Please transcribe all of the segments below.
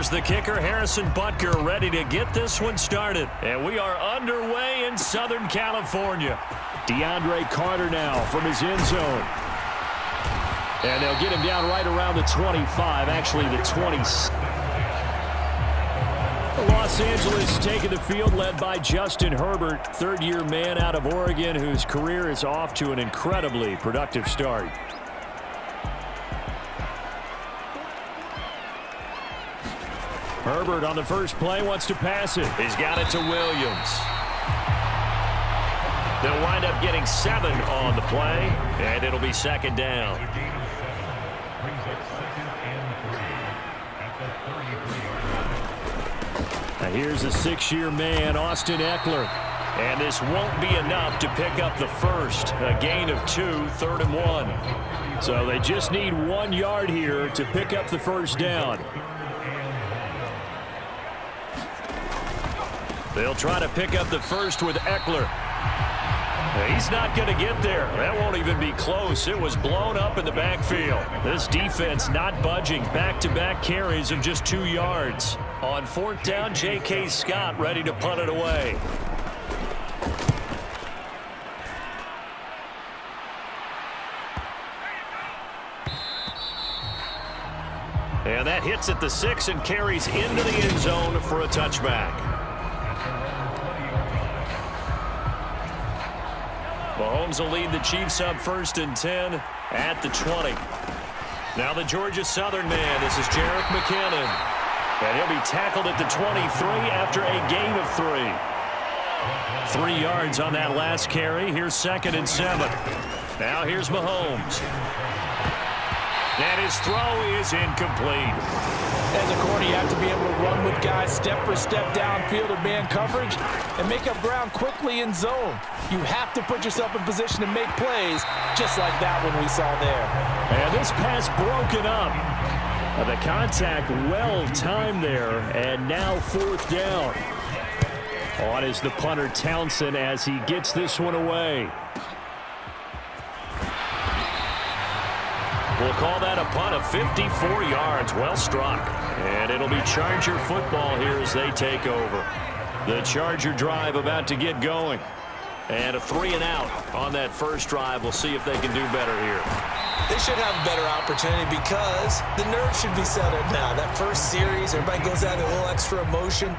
Here's the kicker, Harrison Butker, ready to get this one started. And we are underway in Southern California. DeAndre Carter now from his end zone. And they'll get him down right around the 25, actually the 20. Los Angeles taking the field, led by Justin Herbert, third-year man out of Oregon, whose career is off to an incredibly productive start. Herbert on the first play wants to pass it. He's got it to Williams. They'll wind up getting 7 on the play, and it'll be second down. Now here's a 6-year man, Austin Eckler. And this won't be enough to pick up the first. A gain of 2, 3rd and 1. So they just need 1 yard here to pick up the first down. They'll try to pick up the first with Eckler. He's not going to get there. That won't even be close. It was blown up in the backfield. This defense not budging. Back-to-back carries of just 2 yards. On 4th down, J.K. Scott ready to punt it away. And that hits at the 6 and carries into the end zone for a touchback. Mahomes will lead the Chiefs up 1st and 10 at the 20. Now the Georgia Southern man. This is Jerick McKinnon. And he'll be tackled at the 23 after a gain of 3. 3 yards on that last carry. Here's 2nd and 7. Now here's Mahomes. And his throw is incomplete. As a corner, you have to be able to run with guys step for step downfield or man coverage and make up ground quickly in zone. You have to put yourself in position to make plays, just like that one we saw there. And this pass broken up. The contact well timed there, and now 4th down. On is the punter Townsend as he gets this one away. We'll call that a punt of 54 yards. Well struck. And it'll be Charger football here as they take over. The Charger drive about to get going. And a 3 and out on that first drive. We'll see if they can do better here. They should have a better opportunity because the nerves should be settled now. That first series, everybody goes out with a little extra emotion.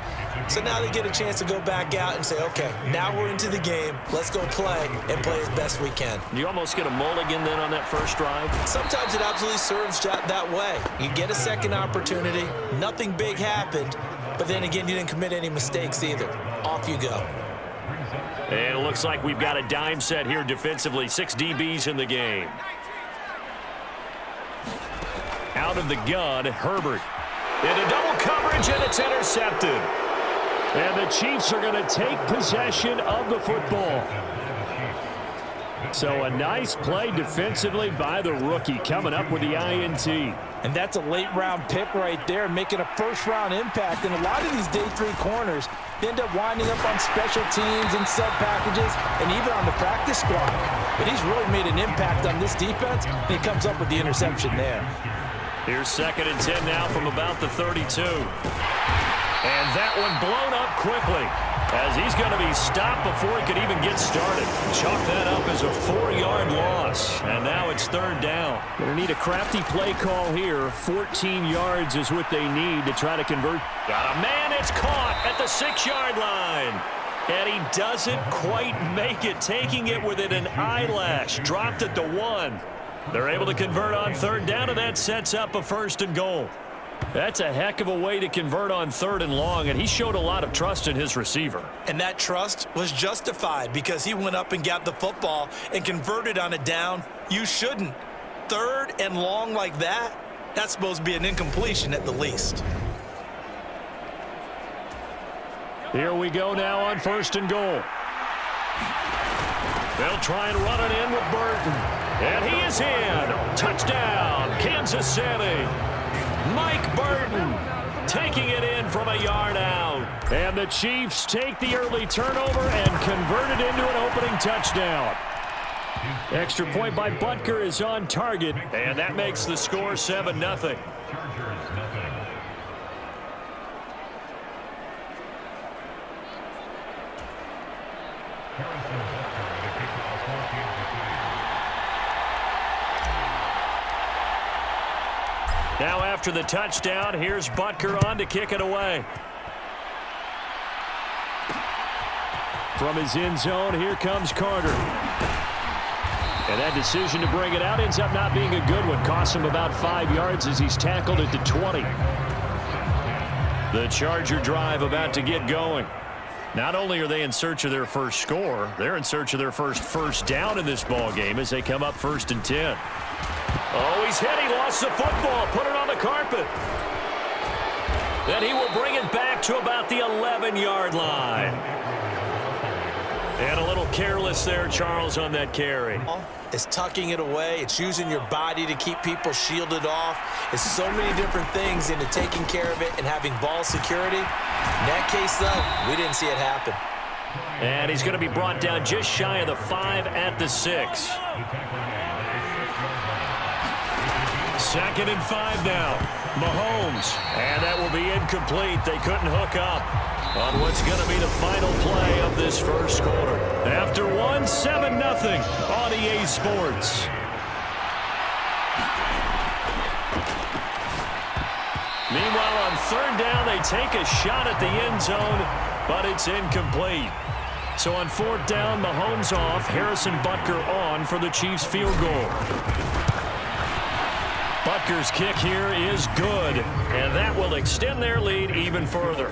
So now they get a chance to go back out and say, okay, now we're into the game. Let's go play and play as best we can. You almost get a mulligan then on that first drive? Sometimes it absolutely serves that way. You get a second opportunity. Nothing big happened. But then again, you didn't commit any mistakes either. Off you go. And it looks like we've got a dime set here defensively. 6 DBs in the game. Out of the gun, Herbert. Into double coverage, and it's intercepted. And the Chiefs are going to take possession of the football. So a nice play defensively by the rookie, coming up with the INT. And that's a late-round pick right there, making a first-round impact. And a lot of these day 3 corners end up winding up on special teams and sub-packages and even on the practice squad. But he's really made an impact on this defense, and he comes up with the interception there. Here's 2nd and 10 now from about the 32. And that one blown up quickly as he's going to be stopped before he could even get started. Chalk that up as a 4-yard loss. And now it's 3rd down. Going to need a crafty play call here. 14 yards is what they need to try to convert. Got a man. It's caught at the 6-yard line. And he doesn't quite make it, taking it within an eyelash. Dropped at the 1. They're able to convert on 3rd down, and that sets up a 1st and goal. That's a heck of a way to convert on 3rd and long, and he showed a lot of trust in his receiver. And that trust was justified because he went up and got the football and converted on a down. You shouldn't. 3rd and long like that, that's supposed to be an incompletion at the least. Here we go now on 1st and goal. They'll try and run it in with Burton. And he is in. Touchdown, Kansas City. Mike Burton taking it in from a yard out. And the Chiefs take the early turnover and convert it into an opening touchdown. Extra point by Butker is on target, and that makes the score 7-0. Now after the touchdown, here's Butker on to kick it away. From his end zone, here comes Carter. And that decision to bring it out ends up not being a good one. Costs him about 5 yards as he's tackled at the 20. The Charger drive about to get going. Not only are they in search of their first score, they're in search of their first down in this ball game as they come up 1st and 10. Oh, he's hit. He lost the football. Put it on the carpet. Then he will bring it back to about the 11-yard line. And a little careless there, Charles, on that carry. It's tucking it away. It's using your body to keep people shielded off. It's so many different things into taking care of it and having ball security. In that case, though, we didn't see it happen. And he's going to be brought down just shy of the 5 at the 6. 2nd and 5 now. Mahomes. And that will be incomplete. They couldn't hook up on what's going to be the final play of this first quarter. After one, 7-0 on EA Sports. Meanwhile, on 3rd down, they take a shot at the end zone, but it's incomplete. So on 4th down, Mahomes off, Harrison Butker on for the Chiefs field goal. Butker's kick here is good, and that will extend their lead even further.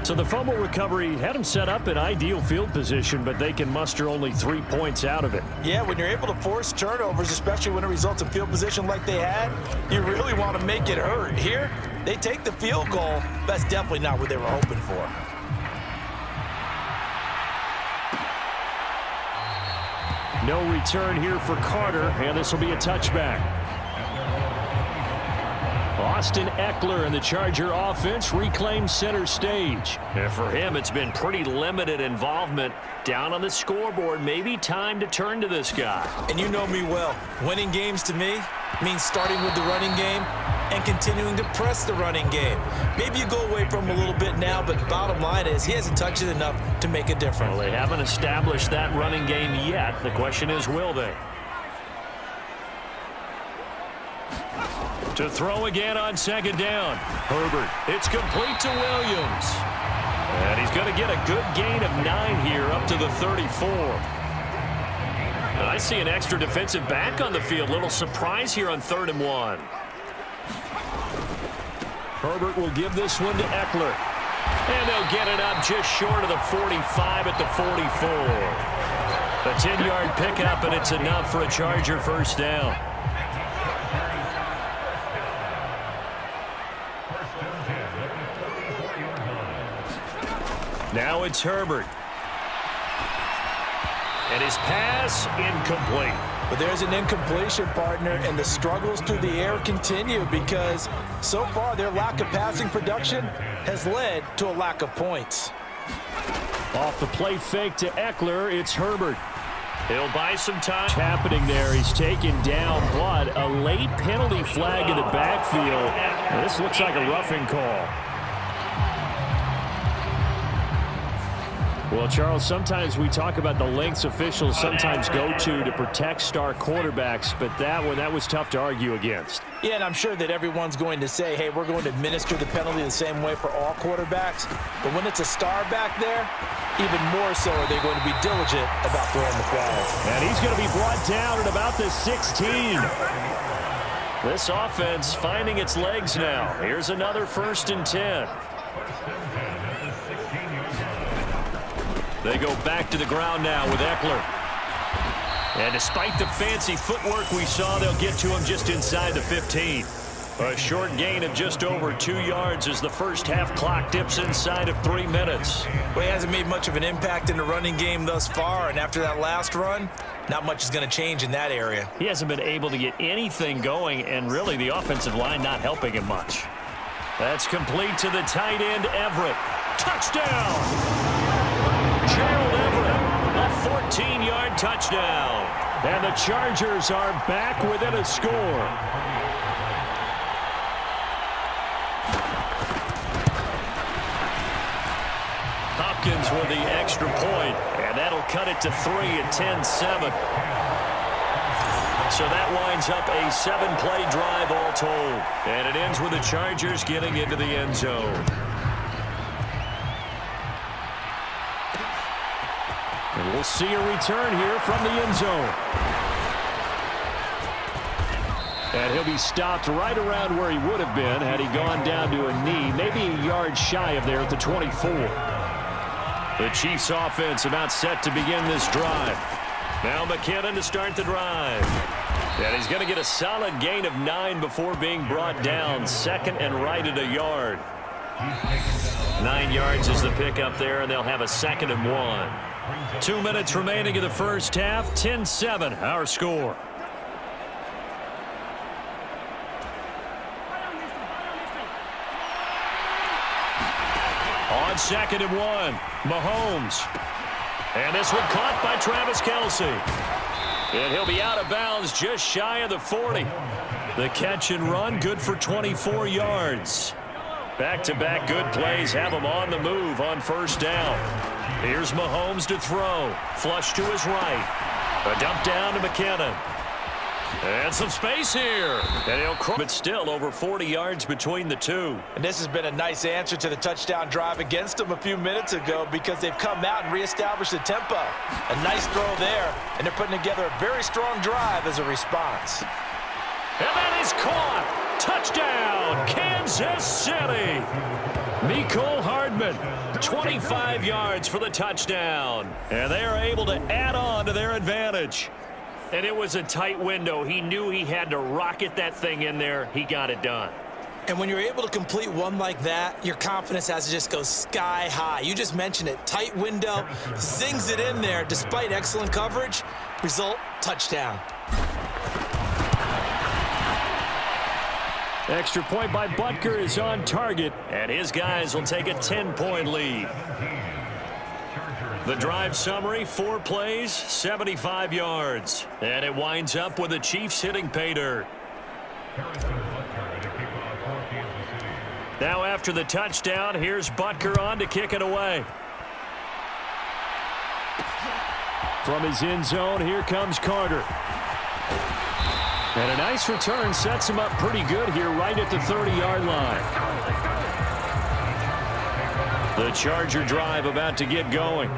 So the fumble recovery had them set up in ideal field position, but they can muster only 3 points out of it. Yeah, when you're able to force turnovers, especially when it results in field position like they had, you really want to make it hurt. Here, they take the field goal. That's definitely not what they were hoping for. No return here for Carter, and this will be a touchback. Austin Eckler and the Charger offense reclaim center stage. And for him, it's been pretty limited involvement down on the scoreboard. Maybe time to turn to this guy. And you know me well. Winning games to me means starting with the running game and continuing to press the running game. Maybe you go away from him a little bit now, but the bottom line is he hasn't touched it enough to make a difference. Well, they haven't established that running game yet. The question is, will they? To throw again on 2nd down. Herbert. It's complete to Williams. And he's going to get a good gain of 9 here up to the 34. And I see an extra defensive back on the field. Little surprise here on 3rd and 1. Herbert will give this one to Eckler. And they'll get it up just short of the 45 at the 44. A 10-yard pickup, and it's enough for a Charger first down. Now it's Herbert. And his pass incomplete. But there's an incompletion, partner, and the struggles through the air continue because so far their lack of passing production has led to a lack of points. Off the play fake to Eckler, it's Herbert. He'll buy some time. What's happening there? He's taken down, but a late penalty flag in the backfield. This looks like a roughing call. Well, Charles, sometimes we talk about the lengths officials sometimes go to protect star quarterbacks, but that was tough to argue against. Yeah, and I'm sure that everyone's going to say, hey, we're going to administer the penalty the same way for all quarterbacks. But when it's a star back there, even more so are they going to be diligent about throwing the flag. And he's going to be brought down at about the 16. This offense finding its legs now. Here's another 1st and 10. They go back to the ground now with Eckler. And despite the fancy footwork we saw, they'll get to him just inside the 15. A short gain of just over 2 yards as the first half clock dips inside of 3 minutes. Well, he hasn't made much of an impact in the running game thus far, and after that last run, not much is going to change in that area. He hasn't been able to get anything going, and really the offensive line not helping him much. That's complete to the tight end, Everett. Touchdown! Gerald Everett, a 14-yard touchdown. And the Chargers are back within a score. Hopkins with the extra point, and that'll cut it to 3 at 10-7. So that winds up a 7-play drive all told, and it ends with the Chargers getting into the end zone. And we'll see a return here from the end zone. And he'll be stopped right around where he would have been had he gone down to a knee, maybe a yard shy of there at the 24. The Chiefs offense about set to begin this drive. Now McKinnon to start the drive. And he's going to get a solid gain of 9 before being brought down. Second and right at a yard. 9 yards is the pickup there, and they'll have a 2nd and 1. 2 minutes remaining in the first half. 10-7, our score. On 2nd and 1, Mahomes. And this one caught by Travis Kelce. And he'll be out of bounds just shy of the 40. The catch and run, good for 24 yards. Back-to-back good plays have him on the move on first down. Here's Mahomes to throw. Flush to his right. A dump down to McKinnon. And some space here. And he'll but still over 40 yards between the two. And this has been a nice answer to the touchdown drive against them a few minutes ago because they've come out and reestablished the tempo. A nice throw there, and they're putting together a very strong drive as a response. And that is caught. Touchdown, Kansas City. Mecole Hardman, 25 yards for the touchdown. And they are able to add on to their advantage. And it was a tight window. He knew he had to rocket that thing in there. He got it done. And when you're able to complete one like that, your confidence has to just go sky high. You just mentioned it. Tight window, zings it in there despite excellent coverage. Result, touchdown. Extra point by Butker is on target, and his guys will take a 10-point lead. The drive summary, 4 plays, 75 yards. And it winds up with the Chiefs hitting pay dirt. Now after the touchdown, here's Butker on to kick it away. From his end zone, here comes Carter. And a nice return sets him up pretty good here right at the 30-yard line. The Charger drive about to get going.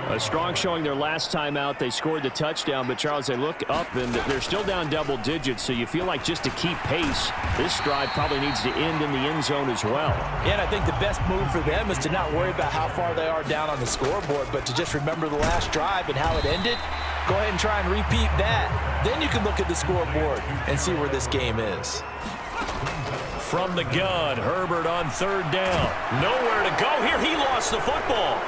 A strong showing their last time out. They scored the touchdown, but Charles, they look up and they're still down double digits, so you feel like just to keep pace, this drive probably needs to end in the end zone as well. Yeah, and I think the best move for them is to not worry about how far they are down on the scoreboard, but to just remember the last drive and how it ended. Go ahead and try and repeat that. Then you can look at the scoreboard and see where this game is. From the gun, Herbert on 3rd down. Nowhere to go here. He lost the football.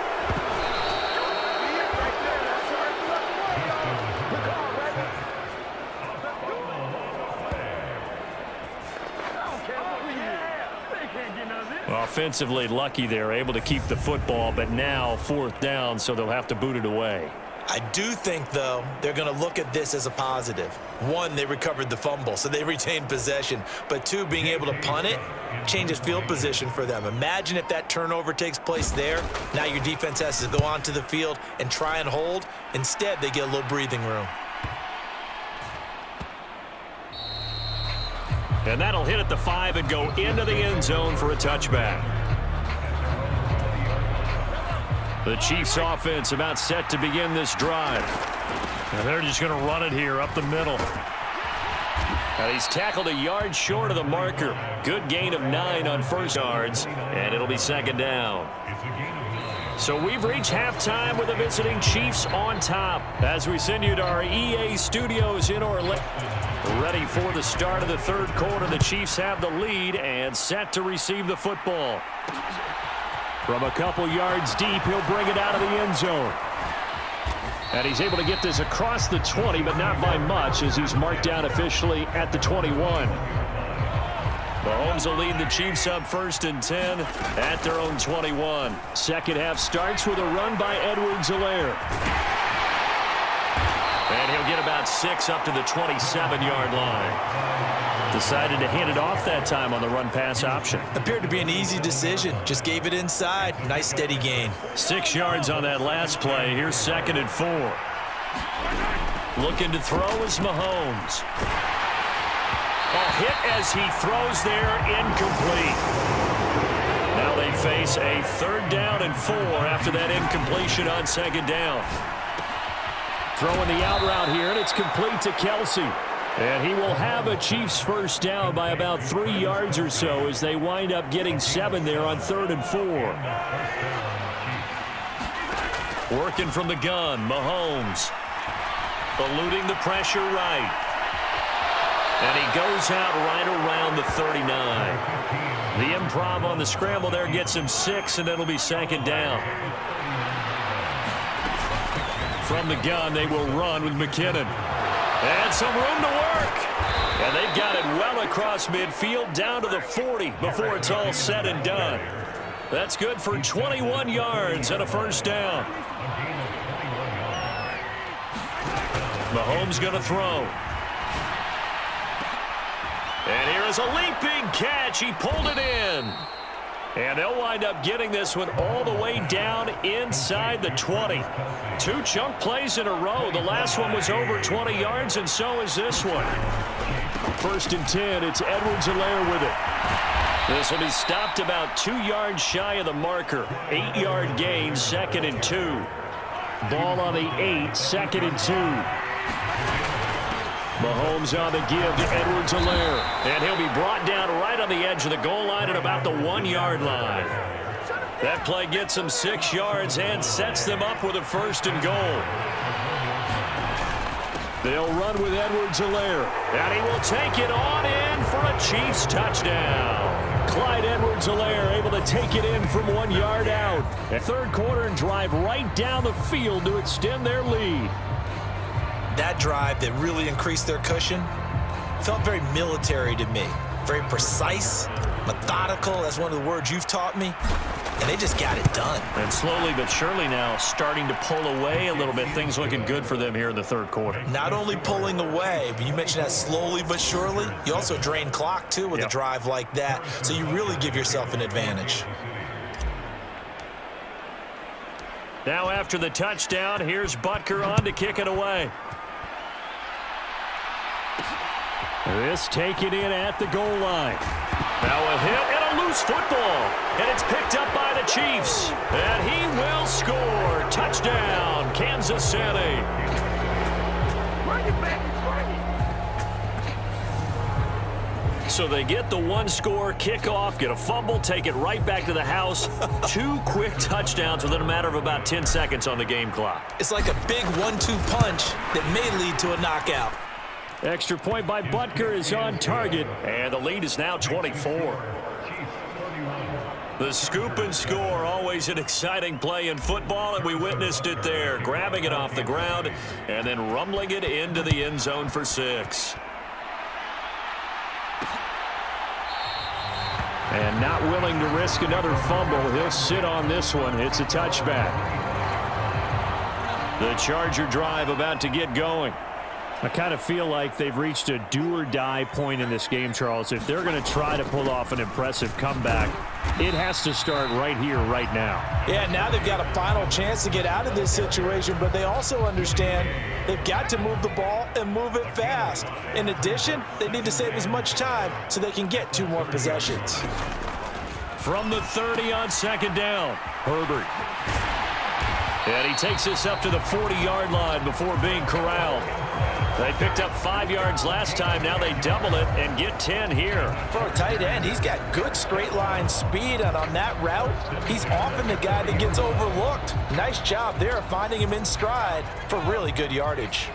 Offensively lucky they're able to keep the football, but now 4th down, so they'll have to boot it away. I do think, though, they're going to look at this as a positive. 1, they recovered the fumble, so they retained possession. But 2, being able to punt it changes field position for them. Imagine if that turnover takes place there. Now your defense has to go onto the field and try and hold. Instead, they get a little breathing room. And that'll hit at the 5 and go into the end zone for a touchback. The Chiefs offense about set to begin this drive. And they're just going to run it here up the middle. And he's tackled a yard short of the marker. Good gain of 9 on first yards, and it'll be 2nd down. So we've reached halftime with the visiting Chiefs on top as we send you to our EA studios in Orlando. Ready for the start of the 3rd quarter. The Chiefs have the lead and set to receive the football. From a couple yards deep, he'll bring it out of the end zone. And he's able to get this across the 20, but not by much as he's marked down officially at the 21. Mahomes will lead the Chiefs up 1st and 10 at their own 21. Second half starts with a run by Edwards-Helaire. And he'll get about 6 up to the 27-yard line. Decided to hand it off that time on the run-pass option. Appeared to be an easy decision. Just gave it inside. Nice steady gain. 6 yards on that last play. Here's 2nd and 4. Looking to throw is Mahomes. A hit as he throws there, incomplete. Now they face a 3rd down and 4 after that incompletion on 2nd down. Throwing the out route here, and it's complete to Kelsey. And he will have a Chiefs first down by about 3 yards or so as they wind up getting 7 there on 3rd and 4. Working from the gun, Mahomes. Eluding the pressure right. And he goes out right around the 39. The improv on the scramble there gets him 6, and it'll be 2nd down. From the gun, they will run with McKinnon. And some room to work. And they've got it well across midfield down to the 40 before it's all said and done. That's good for 21 yards and a first down. Mahomes going to throw. And here is a leaping catch. He pulled it in. And they'll wind up getting this one all the way down inside the 20. 2 chunk plays in a row. The last one was over 20 yards, and so is this one. 1st and 10. It's Edwards-Helaire with it. This will be stopped about 2 yards shy of the marker. 8-yard gain, 2nd and 2. Ball on the 8, 2nd and 2. Mahomes on the give to Edwards-Helaire. And he'll be brought down right on the edge of the goal line at about the 1-yard line. That play gets them 6 yards and sets them up with a 1st and goal. They'll run with Edwards-Helaire. And he will take it on in for a Chiefs touchdown. Clyde Edwards-Helaire able to take it in from 1 yard out. A 3rd quarter and drive right down the field to extend their lead. That drive that really increased their cushion felt very military to me. Very precise, methodical. That's one of the words you've taught me. And they just got it done. And slowly but surely now starting to pull away a little bit. Things looking good for them here in the 3rd quarter. Not only pulling away, but you mentioned that slowly but surely. You also drain clock, too, with a drive like that. So you really give yourself an advantage. Now after the touchdown, here's Butker on to kick it away. This taken in at the goal line. Now a hit and a loose football. And it's picked up by the Chiefs. And he will score. Touchdown, Kansas City. So they get the 1-score kickoff, get a fumble, take it right back to the house. 2 quick touchdowns within a matter of about 10 seconds on the game clock. It's like a big 1-2 punch that may lead to a knockout. Extra point by Butker is on target, and the lead is now 24. The scoop and score, always an exciting play in football, and we witnessed it there, grabbing it off the ground and then rumbling it into the end zone for 6. And not willing to risk another fumble, he'll sit on this one. It's a touchback. The Charger drive about to get going. I kind of feel like they've reached a do-or-die point in this game, Charles. If they're going to try to pull off an impressive comeback, it has to start right here, right now. Yeah, now they've got a final chance to get out of this situation, but they also understand they've got to move the ball and move it fast. In addition, they need to save as much time so they can get 2 more possessions. From the 30 on 2nd down, Herbert. And he takes this up to the 40-yard line before being corralled. They picked up 5 yards last time. Now they double it and get 10 here. For a tight end, he's got good straight line speed, and on that route, he's often the guy that gets overlooked. Nice job there finding him in stride for really good yardage.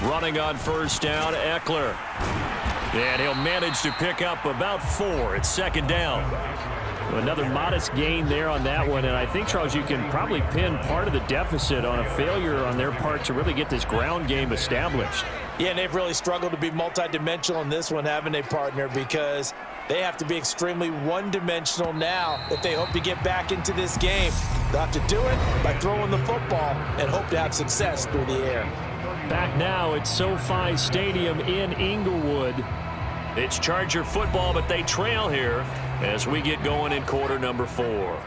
Running on 1st down, Eckler. And he'll manage to pick up about 4. It's 2nd down. Another modest gain there on that one, and I think, Charles, you can probably pin part of the deficit on a failure on their part to really get this ground game established. Yeah, and they've really struggled to be multidimensional in this one, haven't they, partner? Because They have to be extremely one-dimensional now if they hope to get back into this game. They'll have to do it by throwing the football and hope to have success through the air. Back now at SoFi Stadium in Inglewood. It's Charger football, but they trail here as we get going in quarter number 4.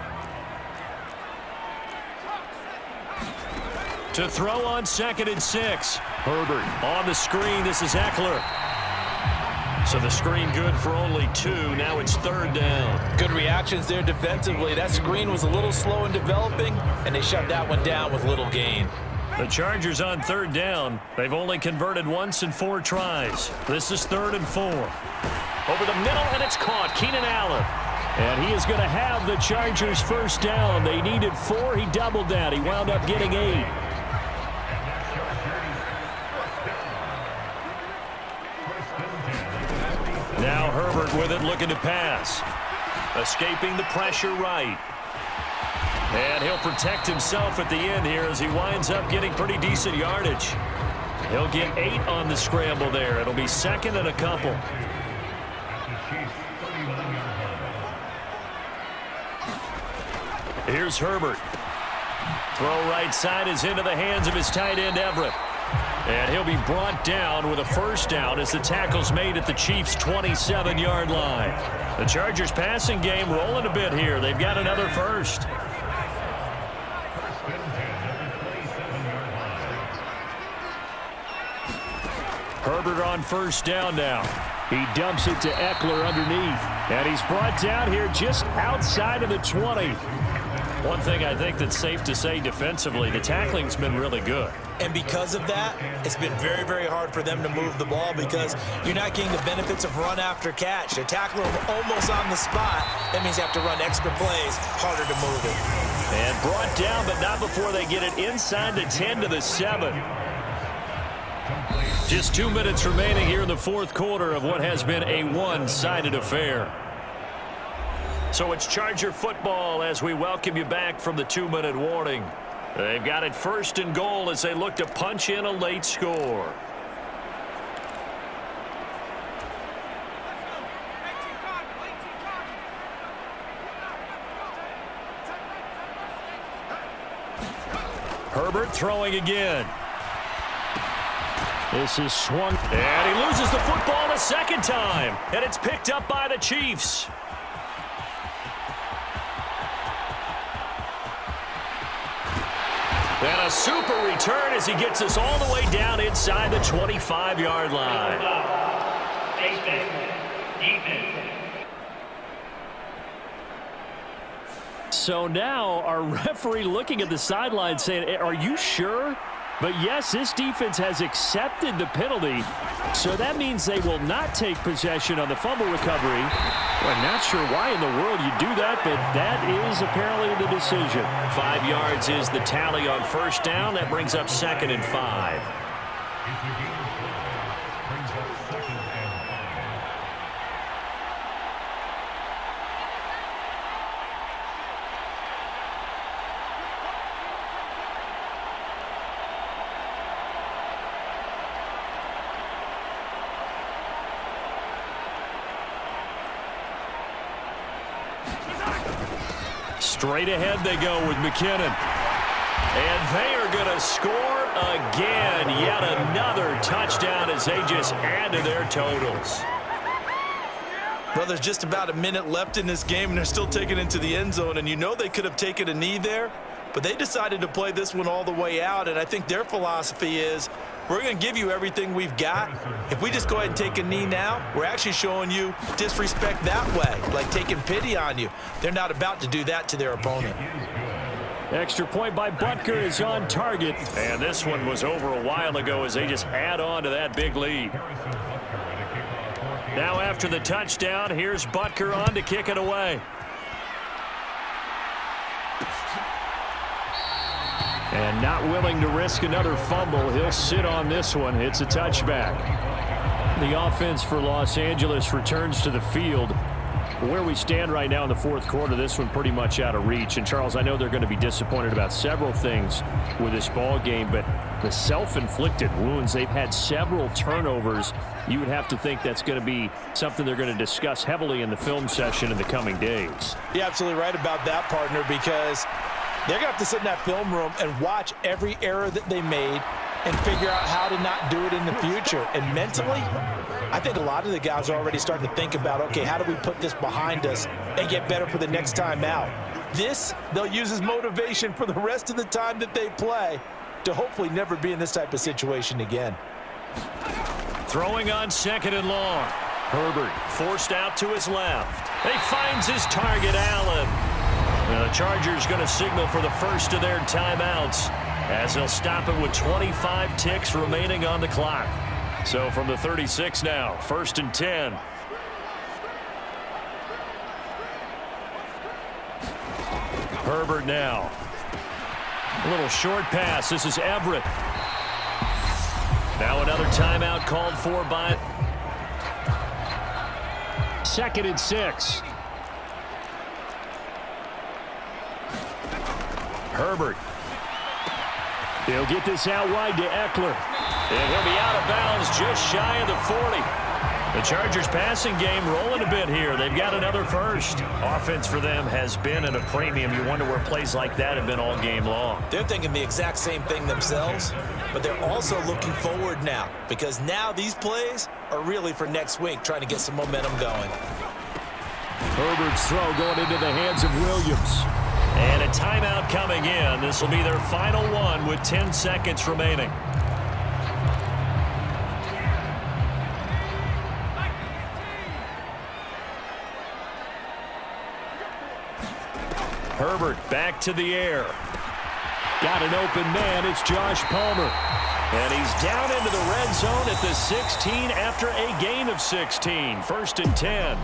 To throw on 2nd and 6. Herbert on the screen. This is Eckler. So the screen good for only 2. Now it's 3rd down. Good reactions there defensively. That screen was a little slow in developing, and they shut that one down with little gain. The Chargers on 3rd down. They've only converted once in 4 tries. This is 3rd and 4. Over the middle, and it's caught. Keenan Allen. And he is going to have the Chargers 1st down. They needed 4. He doubled that. He wound up getting 8. Now Herbert with it, looking to pass. Escaping the pressure right. And he'll protect himself at the end here as he winds up getting pretty decent yardage. He'll get 8 on the scramble there. It'll be 2nd and a couple. Here's Herbert. Throw right side is into the hands of his tight end, Everett. And he'll be brought down with a 1st down as the tackle's made at the Chiefs' 27-yard line. The Chargers passing game rolling a bit here. They've got another 1st. Herbert on 1st down now. He dumps it to Eckler underneath. And he's brought down here just outside of the 20. One thing I think that's safe to say defensively, the tackling's been really good. And because of that, it's been very, very hard for them to move the ball because you're not getting the benefits of run after catch. They're tackling them almost on the spot. That means you have to run extra plays, harder to move it. And brought down, but not before they get it inside the 10 to the 7. Just 2 minutes remaining here in the 4th quarter of what has been a one-sided affair. So it's Charger football as we welcome you back from the 2-minute warning. They've got it 1st and goal as they look to punch in a late score. Herbert throwing again. This is swung. And he loses the football a 2nd time. And it's picked up by the Chiefs. And a super return as he gets us all the way down inside the 25-yard line. So now our referee looking at the sideline saying, are you sure? But yes, this defense has accepted the penalty. So that means they will not take possession on the fumble recovery. I'm not sure why in the world you do that, but that is apparently the decision. 5 yards is the tally on 1st down. That brings up 2nd and 5. Straight ahead they go with McKinnon. And they are going to score again. Yet another touchdown as they just add to their totals. Well, there's just about a minute left in this game, and they're still taking it into the end zone. And you know they could have taken a knee there, but they decided to play this one all the way out. And I think their philosophy is, we're going to give you everything we've got. If we just go ahead and take a knee now, we're actually showing you disrespect that way, like taking pity on you. They're not about to do that to their opponent. Extra point by Butker is on target. And this one was over a while ago as they just add on to that big lead. Now after the touchdown, here's Butker on to kick it away. And not willing to risk another fumble. He'll sit on this one. It's a touchback. The offense for Los Angeles returns to the field. Where we stand right now in the 4th quarter, this one pretty much out of reach. And, Charles, I know they're going to be disappointed about several things with this ball game, but The self-inflicted wounds. They've had several turnovers. You would have to think that's going to be something they're going to discuss heavily in the film session in the coming days. You're absolutely right about that, partner, because they're going to have to sit in that film room and watch every error that they made and figure out how to not do it in the future. And mentally, I think a lot of the guys are already starting to think about, okay, how do we put this behind us and get better for the next time out? This, they'll use as motivation for the rest of the time that they play to hopefully never be in this type of situation again. Throwing on second and long. Herbert forced out to his left. He finds his target, Allen. And the Chargers going to signal for the first of their timeouts as they'll stop it with 25 ticks remaining on the clock. So from the 36 now, 1st and 10. Herbert now. A little short pass. This is Everett. Now another timeout called for by 2nd and 6. Herbert. He'll get this out wide to Eckler. And he'll be out of bounds just shy of the 40. The Chargers passing game rolling a bit here. They've got another first. Offense for them has been at a premium. You wonder where plays like that have been all game long. They're thinking the exact same thing themselves, but they're also looking forward now because now these plays are really for next week, trying to get some momentum going. Herbert's throw going into the hands of Williams. And a timeout coming in. This will be their final one with 10 seconds remaining. Herbert back to the air. Got an open man. It's Josh Palmer. And he's down into the red zone at the 16 after a gain of 16. 1st and 10.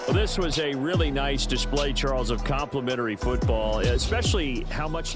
Well, this was a really nice display, Charles, of complimentary football, especially how much